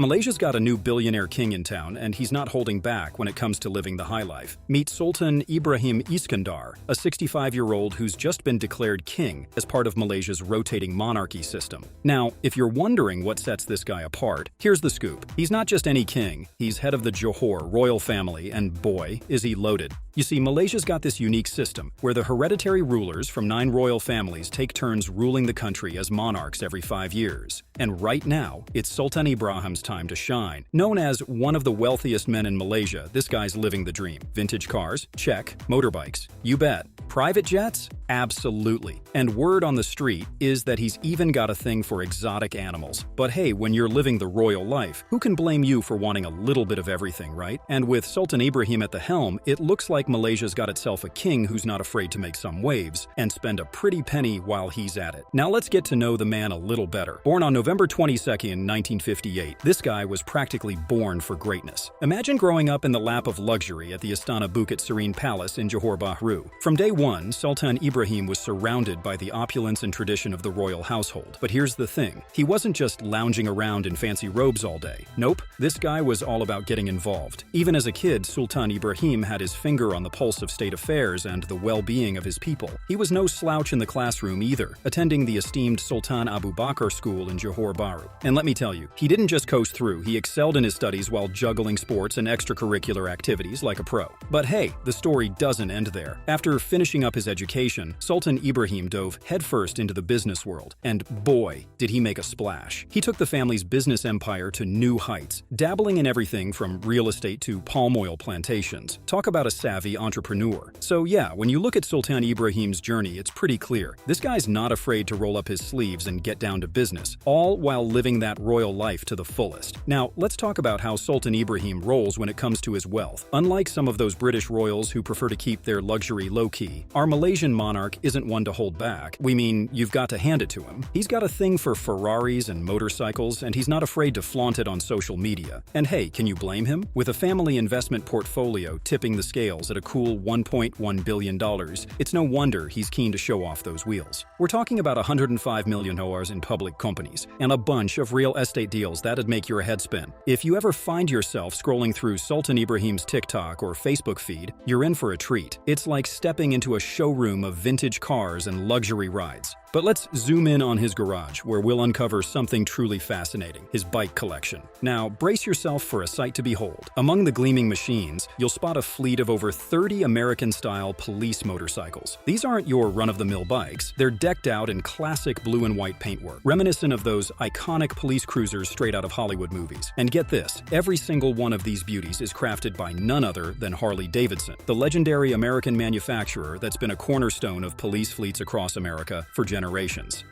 Malaysia's got a new billionaire king in town, and he's not holding back when it comes to living the high life. Meet Sultan Ibrahim Iskandar, a 65-year-old who's just been declared king as part of Malaysia's rotating monarchy system. Now, if you're wondering what sets this guy apart, here's the scoop. He's not just any king, he's head of the Johor royal family, and boy, is he loaded. You see, Malaysia's got this unique system where the hereditary rulers from 9 royal families take turns ruling the country as monarchs every 5 years. And right now, it's Sultan Ibrahim's time to shine. Known as one of the wealthiest men in Malaysia, this guy's living the dream. Vintage cars? Check. Motorbikes? You bet. Private jets? Absolutely. And word on the street is that he's even got a thing for exotic animals. But hey, when you're living the royal life, who can blame you for wanting a little bit of everything, right? And with Sultan Ibrahim at the helm, it looks like Malaysia's got itself a king who's not afraid to make some waves and spend a pretty penny while he's at it. Now let's get to know the man a little better. Born on November 22nd, 1958, this guy was practically born for greatness. Imagine growing up in the lap of luxury at the Istana Bukit Serene Palace in Johor Bahru. From day one, Sultan Ibrahim was surrounded by the opulence and tradition of the royal household. But here's the thing, he wasn't just lounging around in fancy robes all day. Nope, this guy was all about getting involved. Even as a kid, Sultan Ibrahim had his finger on the pulse of state affairs and the well-being of his people. He was no slouch in the classroom either, attending the esteemed Sultan Abu Bakr School in Johor Bahru. And let me tell you, he didn't just coast through, he excelled in his studies while juggling sports and extracurricular activities like a pro. But hey, the story doesn't end there. After finishing up his education, Sultan Ibrahim dove headfirst into the business world, and boy, did he make a splash. He took the family's business empire to new heights, dabbling in everything from real estate to palm oil plantations. Talk about a savvy entrepreneur. So yeah, when you look at Sultan Ibrahim's journey, it's pretty clear. This guy's not afraid to roll up his sleeves and get down to business, all while living that royal life to the fullest. Now, let's talk about how Sultan Ibrahim rolls when it comes to his wealth. Unlike some of those British royals who prefer to keep their luxury low-key, our Malaysian monarch isn't one to hold back. We mean, you've got to hand it to him. He's got a thing for Ferraris and motorcycles, and he's not afraid to flaunt it on social media. And hey, can you blame him? With a family investment portfolio tipping the scales at a cool $1.1 billion, it's no wonder he's keen to show off those wheels. We're talking about $105 million in public companies, and a bunch of real estate deals that'd make your head spin. If you ever find yourself scrolling through Sultan Ibrahim's TikTok or Facebook feed, you're in for a treat. It's like stepping into a showroom of vintage cars and luxury rides. But let's zoom in on his garage, where we'll uncover something truly fascinating, his bike collection. Now, brace yourself for a sight to behold. Among the gleaming machines, you'll spot a fleet of over 30 American-style police motorcycles. These aren't your run-of-the-mill bikes. They're decked out in classic blue and white paintwork, reminiscent of those iconic police cruisers straight out of Hollywood movies. And get this, every single one of these beauties is crafted by none other than Harley-Davidson, the legendary American manufacturer that's been a cornerstone of police fleets across America for generations.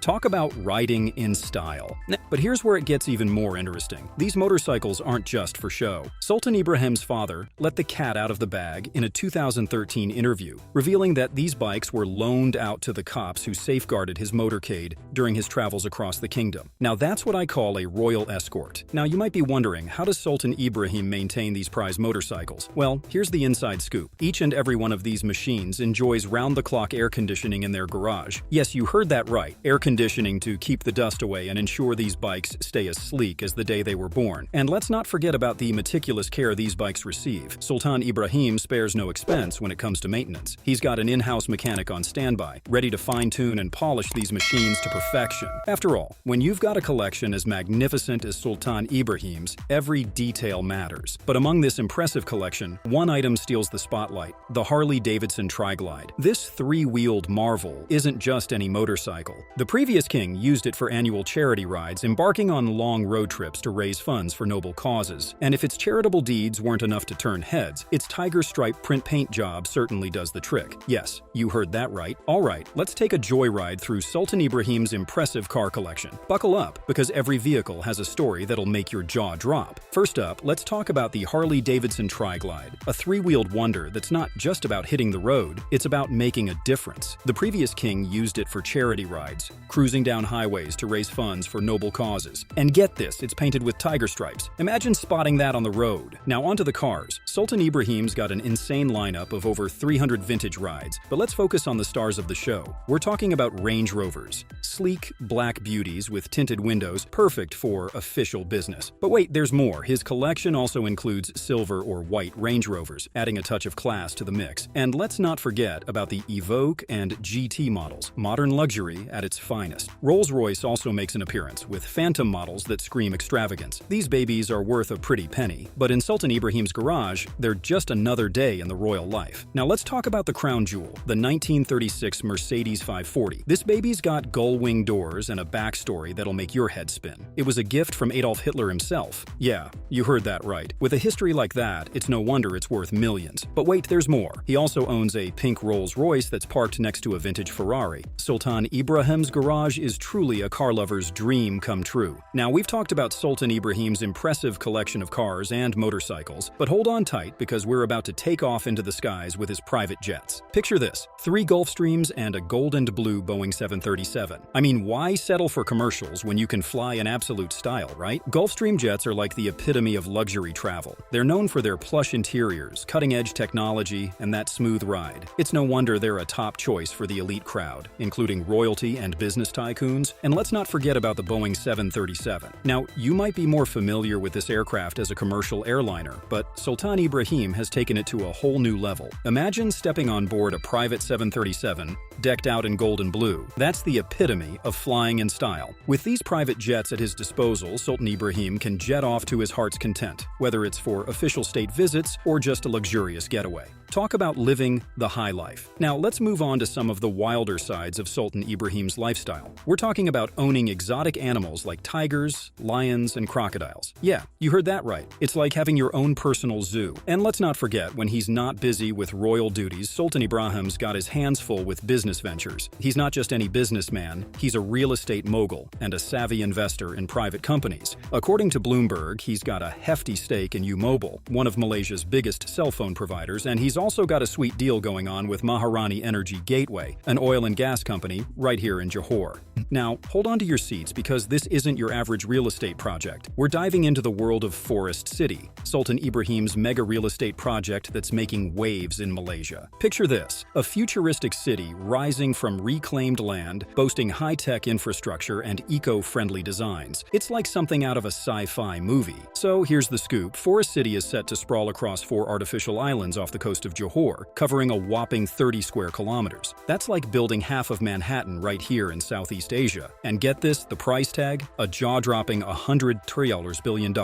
Talk about riding in style. But here's where it gets even more interesting. These motorcycles aren't just for show. Sultan Ibrahim's father let the cat out of the bag in a 2013 interview, revealing that these bikes were loaned out to the cops who safeguarded his motorcade during his travels across the kingdom. Now that's what I call a royal escort. Now you might be wondering, how does Sultan Ibrahim maintain these prized motorcycles? Well, here's the inside scoop. Each and every one of these machines enjoys round-the-clock air conditioning in their garage. Yes, you heard that right, air conditioning to keep the dust away and ensure these bikes stay as sleek as the day they were born. And let's not forget about the meticulous care these bikes receive. Sultan Ibrahim spares no expense when it comes to maintenance. He's got an in-house mechanic on standby, ready to fine-tune and polish these machines to perfection. After all, when you've got a collection as magnificent as Sultan Ibrahim's, every detail matters. But among this impressive collection, one item steals the spotlight: the Harley-Davidson Tri-Glide. This three-wheeled marvel isn't just any motorcycle. The previous king used it for annual charity rides, embarking on long road trips to raise funds for noble causes. And if its charitable deeds weren't enough to turn heads, its tiger stripe print paint job certainly does the trick. Yes, you heard that right. Alright, let's take a joyride through Sultan Ibrahim's impressive car collection. Buckle up, because every vehicle has a story that'll make your jaw drop. First up, let's talk about the Harley-Davidson Tri-Glide, a three-wheeled wonder that's not just about hitting the road, it's about making a difference. The previous king used it for charity rides, cruising down highways to raise funds for noble causes. And get this, it's painted with tiger stripes. Imagine spotting that on the road. Now onto the cars. Sultan Ibrahim's got an insane lineup of over 300 vintage rides, but let's focus on the stars of the show. We're talking about Range Rovers. Sleek, black beauties with tinted windows, perfect for official business. But wait, there's more. His collection also includes silver or white Range Rovers, adding a touch of class to the mix. And let's not forget about the Evoque and GT models, modern luxury at its finest. Rolls-Royce also makes an appearance, with Phantom models that scream extravagance. These babies are worth a pretty penny, but in Sultan Ibrahim's garage, they're just another day in the royal life. Now let's talk about the crown jewel, the 1936 Mercedes 540. This baby's got gull-wing doors and a backstory that'll make your head spin. It was a gift from Adolf Hitler himself. Yeah, you heard that right. With a history like that, it's no wonder it's worth millions. But wait, there's more. He also owns a pink Rolls-Royce that's parked next to a vintage Ferrari. Sultan Ibrahim's garage is truly a car lover's dream come true. Now, we've talked about Sultan Ibrahim's impressive collection of cars and motorcycles, but hold on tight because we're about to take off into the skies with his private jets. Picture this, 3 Gulfstreams and a gold and blue Boeing 737. I mean, why settle for commercials when you can fly in absolute style, right? Gulfstream jets are like the epitome of luxury travel. They're known for their plush interiors, cutting-edge technology, and that smooth ride. It's no wonder they're a top choice for the elite crowd, including royalty and business tycoons. And let's not forget about the Boeing 737. Now, you might be more familiar with this aircraft as a commercial airliner, but Sultan Ibrahim has taken it to a whole new level. Imagine stepping on board a private 737, decked out in gold and blue. That's the epitome of flying in style. With these private jets at his disposal, Sultan Ibrahim can jet off to his heart's content, whether it's for official state visits or just a luxurious getaway. Talk about living the high life. Now, let's move on to some of the wilder sides of Sultan Ibrahim's lifestyle. We're talking about owning exotic animals like tigers, lions, and crocodiles. Yeah, you heard that right. It's like having your own personal zoo. And let's not forget, when he's not busy with royal duties, Sultan Ibrahim's got his hands full with business ventures. He's not just any businessman, he's a real estate mogul and a savvy investor in private companies. According to Bloomberg, he's got a hefty stake in U-Mobile, one of Malaysia's biggest cell phone providers, and he's also got a sweet deal going on with Maharani Energy Gateway, an oil and gas company right here in Johor. Now, hold on to your seats because this isn't your average real estate project. We're diving into the world of Forest City, Sultan Ibrahim's mega real estate project that's making waves in Malaysia. Picture this, a futuristic city rising from reclaimed land, boasting high-tech infrastructure and eco-friendly designs. It's like something out of a sci-fi movie. So here's the scoop. Forest City is set to sprawl across 4 artificial islands off the coast of Johor, covering a whopping 30 square kilometers. That's like building half of Manhattan right here in Southeast Asia. And get this, the price tag? A jaw-dropping $100 billion.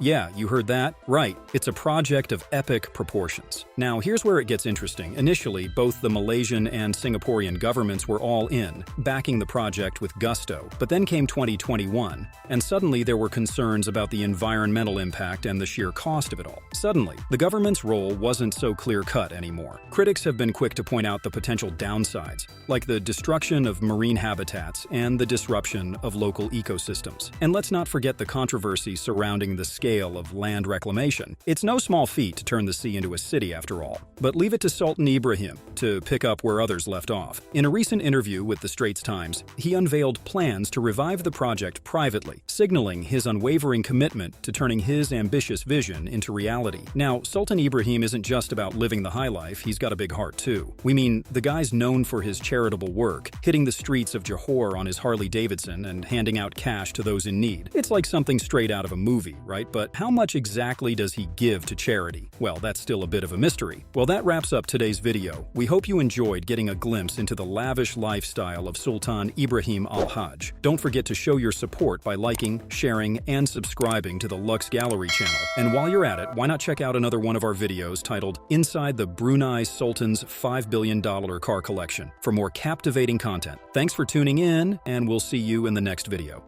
Yeah, you heard that? Right. It's a project of epic proportions. Now, here's where it gets interesting. Initially, both the Malaysian and Singaporean governments were all in, backing the project with gusto. But then came 2021, and suddenly there were concerns about the environmental impact and the sheer cost of it all. Suddenly, the government's role wasn't so clear-cut anymore. Critics have been quick to point out the potential downsides, like the destruction of marine habitats and the disruption of local ecosystems. And let's not forget the controversy surrounding the scale of land reclamation. It's no small feat to turn the sea into a city after all. But leave it to Sultan Ibrahim to pick up where others left off. In a recent interview with the Straits Times, he unveiled plans to revive the project privately, signaling his unwavering commitment to turning his ambitious vision into reality. Now, Sultan Ibrahim isn't just about living the high life, he's got a big heart too. We mean, the guy's known for his charitable work, hitting the streets of Johor on his Harley Davidson and handing out cash to those in need. It's like something straight out of a movie, right? But how much exactly does he give to charity? Well, that's still a bit of a mystery. Well, that wraps up today's video. We hope you enjoyed getting a glimpse into the lavish lifestyle of Sultan Ibrahim Al Hajj. Don't forget to show your support by liking, sharing, and subscribing to the Luxe Gallery channel. And while you're at it, why not check out another one of our videos titled Inside the Brunei Sultan's $5 billion car collection for more captivating content. Thanks for tuning in, and we'll see you in the next video.